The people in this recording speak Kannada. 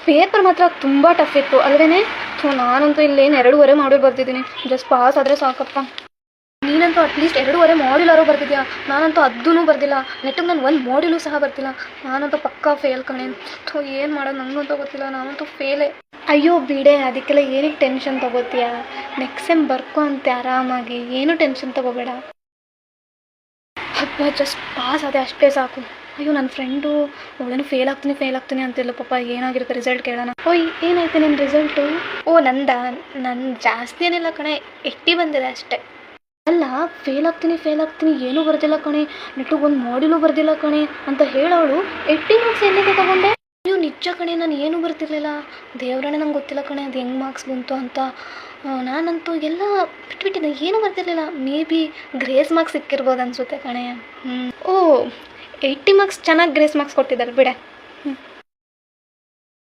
ಪೇಪರ್ ಮಾತ್ರ ತುಂಬ ಟಫ್ ಇತ್ತು ಅಲ್ವೇನೆ. ಸೊ ನಾನಂತೂ ಇಲ್ಲೇನು 2.5 ಮಾಡ್ಯೂಲ್ ಬರ್ತಿದ್ದೀನಿ. ಜಸ್ಟ್ ಪಾಸ್ ಆದರೆ ಸಾಕಪ್ಪ. ನೀನಂತೂ ಅಟ್ಲೀಸ್ಟ್ 2.5 ಮಾಡ್ಯೂಲಾರು ಬರ್ತಿದ್ಯಾ. ನಾನಂತೂ ಅದೂ ಬರ್ದಿಲ್ಲ. ನೆಟ್ಟಿಗೆ ನಾನು 1 ಮಾಡ್ಯೂಲು ಸಹ ಬರ್ತಿಲ್ಲ. ನಾನಂತೂ ಪಕ್ಕಾ ಫೇಲ್ ಕಣೆ. ಸೊ ಏನು ಮಾಡೋದು ನನಗಂತೂ ಗೊತ್ತಿಲ್ಲ. ನಾನಂತೂ ಫೇಲೇ. ಅಯ್ಯೋ ಬಿಡೆ, ಅದಕ್ಕೆಲ್ಲ ಏನಕ್ಕೆ ಟೆನ್ಷನ್ ತೊಗೋತೀಯಾ. ನೆಕ್ಸ್ಟ್ ಸೆಮ್ ಬರ್ಕೊ ಅಂತೆ ಆರಾಮಾಗಿ. ಏನು ಟೆನ್ಷನ್ ತೊಗೋಬೇಡ. ಹಬ್ಬ ಜಸ್ಟ್ ಪಾಸ್ ಅದೇ ಅಷ್ಟೇ ಸಾಕು. ಅಯ್ಯೋ ನನ್ನ ಫ್ರೆಂಡು ಅವಳೇನು ಫೇಲ್ ಆಗ್ತೀನಿ ಅಂತಿಲ್ಲ ಪಾಪ. ಏನಾಗಿರುತ್ತೆ ರಿಸಲ್ಟ್ ಕೇಳೋಣ. ಓಯ್ ಏನಾಯ್ತು ನಿನ್ನ ರಿಸಲ್ಟು? ಓ ನನ್ನ ಜಾಸ್ತಿ ಏನಿಲ್ಲ ಕಣೆ, 80 ಬಂದಿದೆ ಅಷ್ಟೇ. ಅಲ್ಲ ಫೇಲ್ ಆಗ್ತೀನಿ ಏನೂ ಬರ್ದಿಲ್ಲ ಕಣೆ, ನೆಟ್ಟಿಗೆ 1 ಮಾಡ್ಯೂಲು ಬರ್ದಿಲ್ಲ ಕಣೆ ಅಂತ ಹೇಳೋಳು 80 ಮಾರ್ಕ್ಸ್ ಎಲ್ಲಿಗೆ ತಗೊಂಡೆ? ಅಯ್ಯೋ ನಿಜ ಕಣೆ, ನಾನು ಏನೂ ಬರ್ತಿರ್ಲಿಲ್ಲ. ದೇವ್ರೇ ನಂಗೆ ಗೊತ್ತಿಲ್ಲ ಕಣೆ ಅದು ಹೆಂಗೆ ಮಾರ್ಕ್ಸ್ ಬಂತು ಅಂತ. ನಾನಂತೂ ಎಲ್ಲ ಬಿಟ್ಬಿಟ್ಟಿದ್ದೆ, ಏನೂ ಬರ್ತಿರ್ಲಿಲ್ಲ. ಮೇ ಬಿ ಗ್ರೇಸ್ ಮಾರ್ಕ್ಸ್ ಸಿಕ್ಕಿರ್ಬೋದು ಅನಿಸುತ್ತೆ ಕಣೆ. ಓ 80 ಮಾರ್ಕ್ಸ್ ಚೆನ್ನಾಗಿ ಗ್ರೇಸ್ ಮಾರ್ಕ್ಸ್ ಕೊಟ್ಟಿದ್ದಾರೆ ಬಿಡೆ.